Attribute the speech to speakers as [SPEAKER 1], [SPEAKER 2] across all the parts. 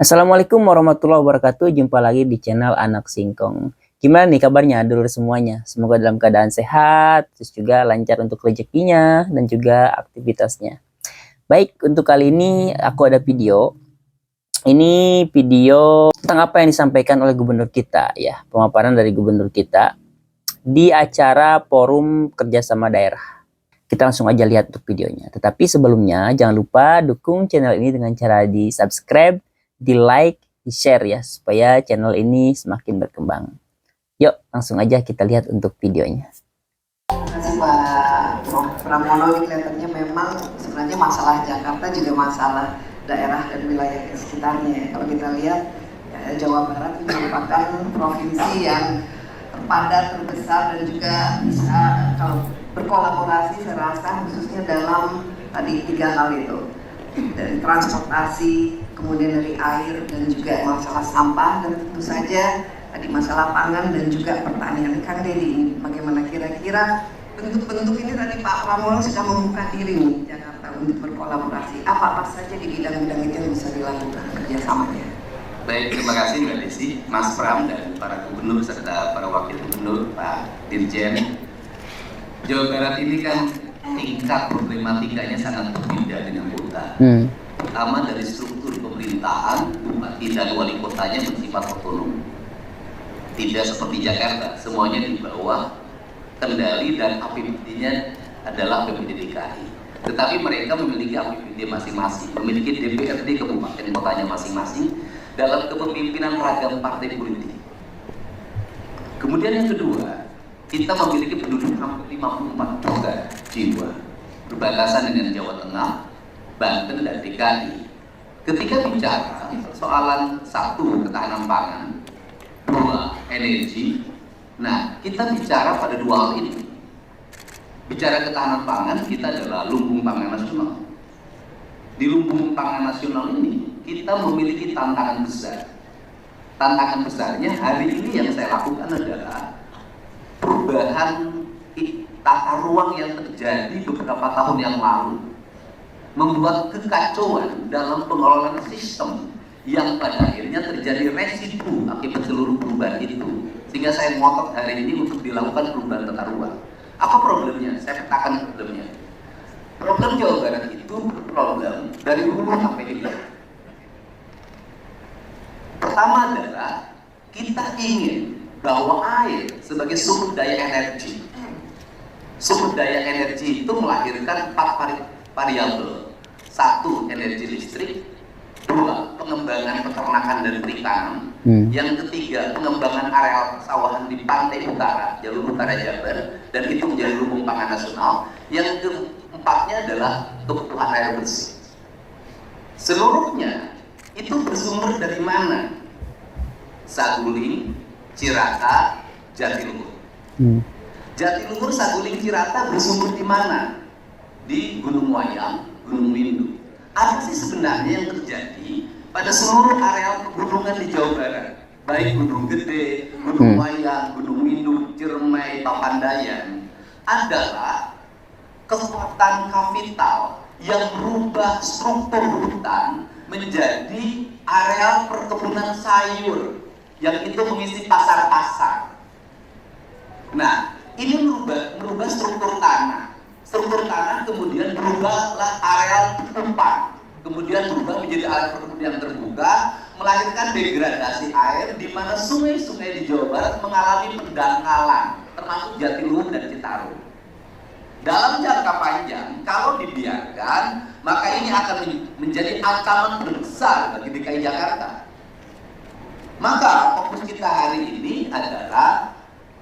[SPEAKER 1] Assalamualaikum warahmatullahi wabarakatuh. Jumpa lagi di channel Anak Singkong. Gimana nih kabarnya dulur semuanya? Semoga dalam keadaan sehat, terus juga lancar untuk rezekinya dan juga aktivitasnya. Baik, untuk kali ini aku ada video. Ini video tentang apa yang disampaikan oleh gubernur kita ya, pemaparan dari gubernur kita di acara Forum Kerjasama Daerah. Kita langsung aja lihat untuk videonya. Tetapi sebelumnya jangan lupa dukung channel ini dengan cara di subscribe, di like, di share ya, supaya channel ini semakin berkembang. Yuk langsung aja kita lihat untuk videonya.
[SPEAKER 2] Terima kasih Pak Pramono. Ini kelihatannya memang sebenarnya masalah Jakarta juga masalah daerah dan wilayah di sekitarnya. Kalau kita lihat ya, Jawa Barat itu merupakan provinsi yang terpadat, terbesar dan juga bisa kalau berkolaborasi saya rasa khususnya dalam tadi 3 hal itu, dari transportasi, kemudian dari air dan juga masalah sampah, dan tentu saja tadi masalah pangan dan juga pertanian. Kang Deddy, bagaimana kira-kira bentuk-bentuk ini tadi Pak Pramono sudah membuka diri nih Jakarta untuk berkolaborasi. Apa saja di bidang-bidang itu yang bisa dilakukan kerjasamanya?
[SPEAKER 3] Baik, terima kasih Mbak Desi, Mas Pram dan para gubernur serta para wakil gubernur, Pak Dirjen. Jawa Barat ini kan tingkat problematikanya sangat berbeda dengan kota. Pertama dari struktur pemerintahan, bupati dan wali kotanya bersifat otonom. Tidak seperti Jakarta, semuanya di bawah kendali dan APBD-nya adalah APBD DKI. Tetapi mereka memiliki APBD masing-masing, memiliki DPRD kabupaten kotanya masing-masing dalam kepemimpinan ragam partai politik. Kemudian yang kedua, kita memiliki penduduk hampir 54 juta jiwa, berbatasan dengan Jawa Tengah, Banten dan DKI. Ketika bicara persoalan satu, ketahanan pangan, dua, energi. Nah, kita bicara pada dua hal ini. Bicara ketahanan pangan, kita adalah lumbung pangan nasional. Di lumbung pangan nasional ini, kita memiliki tantangan besar. Tantangan besarnya hari ini yang saya lakukan adalah perubahan tata ruang yang terjadi beberapa tahun yang lalu, membuat kekacauan dalam pengelolaan sistem yang pada akhirnya terjadi residu akibat seluruh perubahan itu, sehingga saya ngotot hari ini untuk dilakukan perubahan tata ruang. Apa problemnya? Saya petakan problemnya. Problem Jawa Barat itu problem dari hulu sampai hilir. Pertama adalah kita ingin bahwa air sebagai sumber daya energi. Sumber daya energi itu melahirkan 4 variabel. 1, energi listrik. 2, pengembangan peternakan dan perikanan. Yang ketiga, pengembangan areal persawahan di pantai utara, jalur utara Jabar, dan itu menjadi lumbung pangan nasional. Yang keempatnya adalah kebutuhan air bersih. Seluruhnya itu bersumber dari mana? Saguling, Cirata, Jatiluhur. Jatiluhur, Saguling, Cirata bersumber di mana? Di Gunung Wayang, Gunung Windu. Apa sih sebenarnya yang terjadi pada seluruh areal pegunungan di Jawa Barat? Baik Gunung Gede, Gunung Wayang, Gunung Windu, Ciremai, Papandayan, adalah kekuatan kapital yang merubah struktur hutan menjadi areal perkebunan sayur yang itu mengisi pasar-pasar. Nah, ini merubah struktur tanah. Struktur tanah kemudian berubahlah areal tumpang, kemudian berubah menjadi areal perkebunan yang terbuka, melahirkan degradasi air di mana sungai-sungai di Jawa Barat mengalami pendangkalan, termasuk Jatiluhur dan Citarum. Dalam jangka panjang, kalau dibiarkan, maka ini akan menjadi ancaman besar bagi DKI Jakarta. Maka fokus kita hari ini adalah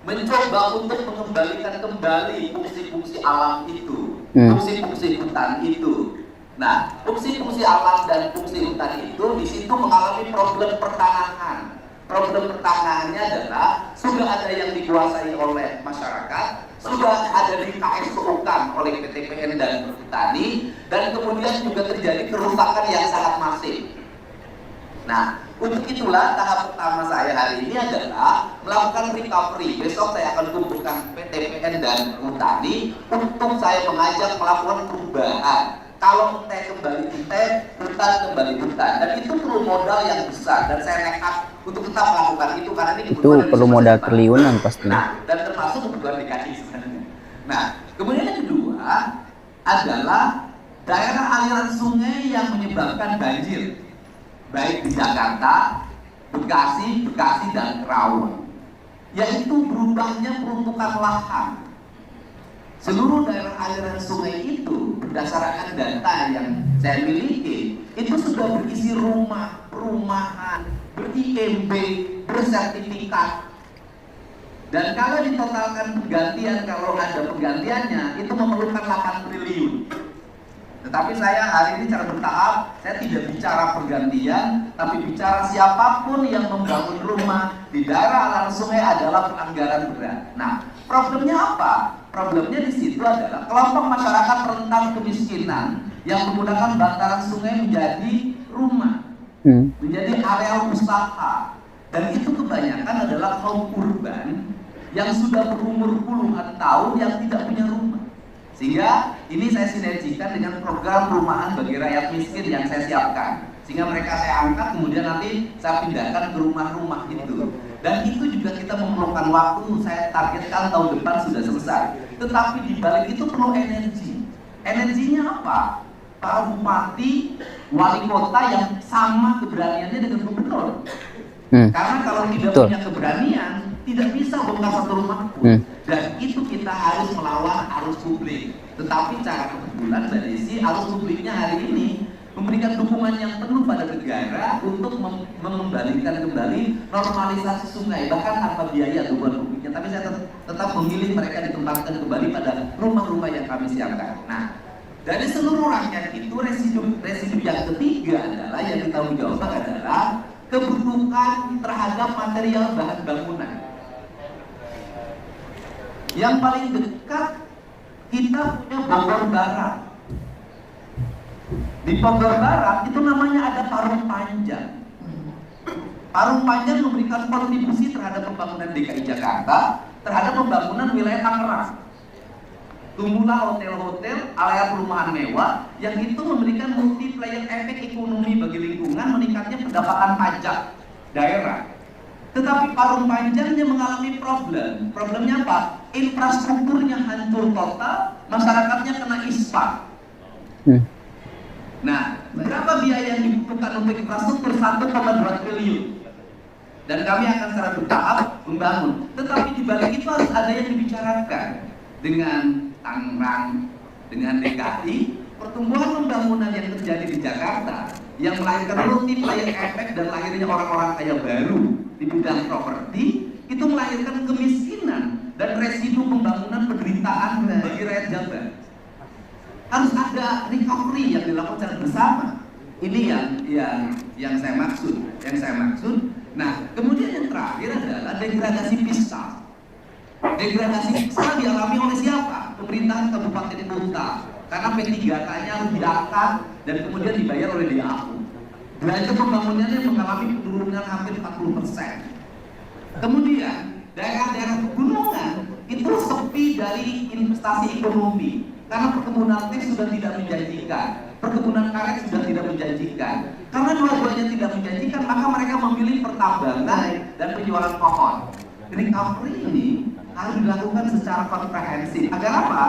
[SPEAKER 3] mencoba untuk mengembalikan kembali fungsi-fungsi alam itu, fungsi-fungsi hutan itu. Nah, fungsi-fungsi alam dan fungsi hutan itu di situ mengalami problem pertanahan. Problem pertanahannya adalah sudah ada yang dikuasai oleh masyarakat, sudah ada di KSU-kan oleh PTPN dan Perhutani, dan kemudian juga terjadi kerusakan yang sangat masif. Nah, untuk itulah tahap pertama saya hari ini adalah melakukan recovery. Besok saya akan kumpulkan PTPN dan Perhutani untuk saya mengajak melakukan perubahan Kalau ente kembali ente, hutan kembali hutan, dan itu perlu modal yang besar, dan saya nekat untuk tetap melakukan itu karena ini
[SPEAKER 1] Itu perlu modal triliunan pastinya.
[SPEAKER 3] Nah, dan termasuk kebutuhan DKI sebenarnya. Nah, kemudian yang kedua adalah daerah aliran sungai yang menyebabkan banjir, baik di Jakarta, Bekasi, dan Kerawang, yaitu berubahnya peruntukan lahan. Seluruh daerah aliran sungai itu berdasarkan data yang saya miliki itu sudah berisi rumah, perumahan, ber-IMB, bersertifikat. Dan kalau ditotalkan penggantian, kalau ada penggantiannya itu memerlukan 8 triliun. Tetapi saya hari ini secara bertahap, saya tidak bicara pergantian, tapi bicara siapapun yang membangun rumah di daerah aliran sungai adalah pelanggaran berat. Nah, problemnya apa? Problemnya di situ adalah kelompok masyarakat rentan kemiskinan yang menggunakan bantaran sungai menjadi rumah, menjadi areal usaha, dan itu kebanyakan adalah kaum urban yang sudah berumur puluhan tahun yang tidak punya rumah. Sehingga ini saya sinergikan dengan program perumahan bagi rakyat miskin yang saya siapkan. Sehingga mereka saya angkat, kemudian nanti saya pindahkan ke rumah-rumah itu. Dan itu juga kita memerlukan waktu, saya targetkan tahun depan sudah selesai. Tetapi di balik itu perlu energi. Energinya apa? Para bupati, wali kota yang sama keberaniannya dengan gubernur. Karena kalau tidak punya keberanian, tidak bisa bongkar satu rumah pun. Dan itu kita harus melawan arus publik. Tetapi cara kebetulan Mbak Desi, arus publiknya hari ini memberikan dukungan yang penuh pada negara untuk mengembalikan kembali normalisasi sungai, bahkan tanpa biaya dukungan publiknya. Tapi saya tetap memilih mereka ditempatkan kembali pada rumah-rumah yang kami siapkan. Nah, dari seluruh rangkaian itu residu yang ketiga adalah yang ditanggung jawab adalah kebutuhan terhadap material bahan bangunan. Yang paling dekat kita punya Bogor Barat. Di Bogor Barat itu namanya ada Parung Panjang. Parung Panjang memberikan kontribusi terhadap pembangunan DKI Jakarta, terhadap pembangunan wilayah Tangerang. Tumbuhlah hotel-hotel, area perumahan mewah yang itu memberikan multiplier efek ekonomi bagi lingkungan, meningkatnya pendapatan pajak daerah. Tetapi Parung Panjangnya mengalami problem. Problemnya apa? Infrastrukturnya hancur total, masyarakatnya kena ispa. Nah, berapa biaya yang dibutuhkan untuk infrastruktur? 1,2 triliun. Dan kami akan secara bertahap membangun. Tetapi di balik itu harus ada yang dibicarakan dengan Tangerang, dengan DKI. Pertumbuhan pembangunan yang terjadi di Jakarta yang melahirkan multiplier efek dan lahirnya orang-orang kaya baru di bidang properti itu melahirkan kemiskinan dan residu pembangunan penderitaan bagi rakyat Jabar. Harus ada recovery yang dilakukan secara bersama. Ini yang saya maksud. Nah, kemudian yang terakhir adalah degradasi fiskal. Degradasi fiskal dialami oleh siapa? Pemerintahan Kabupaten Kota. Karena P3K-nya harus diangkat dan kemudian dibayar oleh DAU. Belanja pembangunannya mengalami penurunan hampir 40%. Kemudian daerah-daerah pegunungan itu sepi dari investasi ekonomi karena perkebunan teh sudah tidak menjanjikan, perkebunan karet sudah tidak menjanjikan. Karena dua-duanya tidak menjanjikan, maka mereka memilih pertambangan dan penjualan pohon. Recovery ini harus dilakukan secara komprehensif. Agar apa?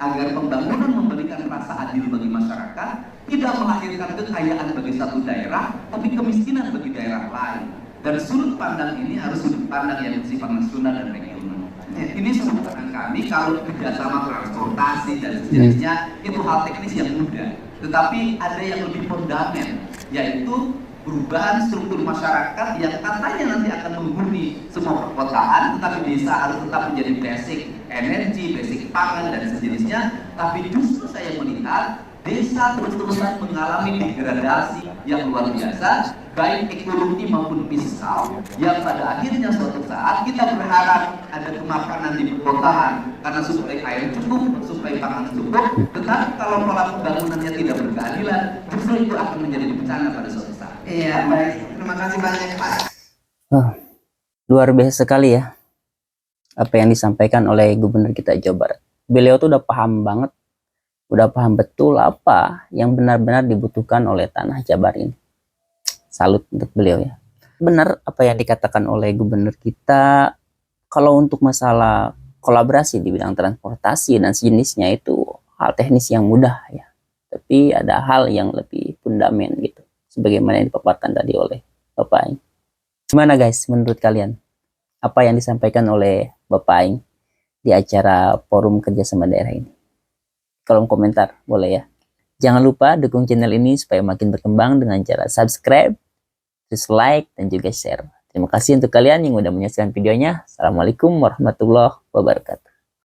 [SPEAKER 3] Agar pembangunan memberikan rasa adil bagi masyarakat, tidak melahirkan kekayaan bagi satu daerah, tapi kemiskinan bagi daerah lain. Dan sudut pandang ini harus sudut pandang yang bersifat nasional dan regional. Ini sudut pandang kami. Kalau kerjasama transportasi dan sejenisnya itu hal teknis yang mudah. Tetapi ada yang lebih fundamental, yaitu perubahan struktur masyarakat yang katanya nanti akan menghuni semua perkotaan, tetapi desa harus tetap menjadi basic energi, basic pangan dan sejenisnya. Tapi justru saya melihat desa terus-terusan mengalami degradasi yang luar biasa, baik ekonomi maupun fiskal, yang pada akhirnya suatu saat kita berharap ada kemapanan di perkotaan karena suplai air cukup, suplai pangan cukup, tetapi kalau pola pembangunannya tidak berkeadilan, justru itu akan menjadi bencana pada suatu saat.
[SPEAKER 2] Iya, baik. Terima kasih banyak, Pak.
[SPEAKER 1] Luar biasa sekali ya apa yang disampaikan oleh Gubernur kita Jawa Barat. Beliau tuh udah paham banget udah paham betul apa yang benar-benar dibutuhkan oleh tanah Jabar ini. Salut untuk beliau ya. Benar apa yang dikatakan oleh gubernur kita, kalau untuk masalah kolaborasi di bidang transportasi dan sejenisnya itu hal teknis yang mudah ya. Tapi ada hal yang lebih fundamental gitu. Sebagaimana yang dipaparkan tadi oleh Bapak Aing. Gimana guys menurut kalian? Apa yang disampaikan oleh Bapak Aing di acara forum kerjasama daerah ini? Kolom komentar boleh ya. Jangan lupa dukung channel ini supaya makin berkembang dengan cara subscribe, terus like, dan juga share. Terima kasih untuk kalian yang udah menyaksikan videonya. Assalamualaikum warahmatullahi wabarakatuh.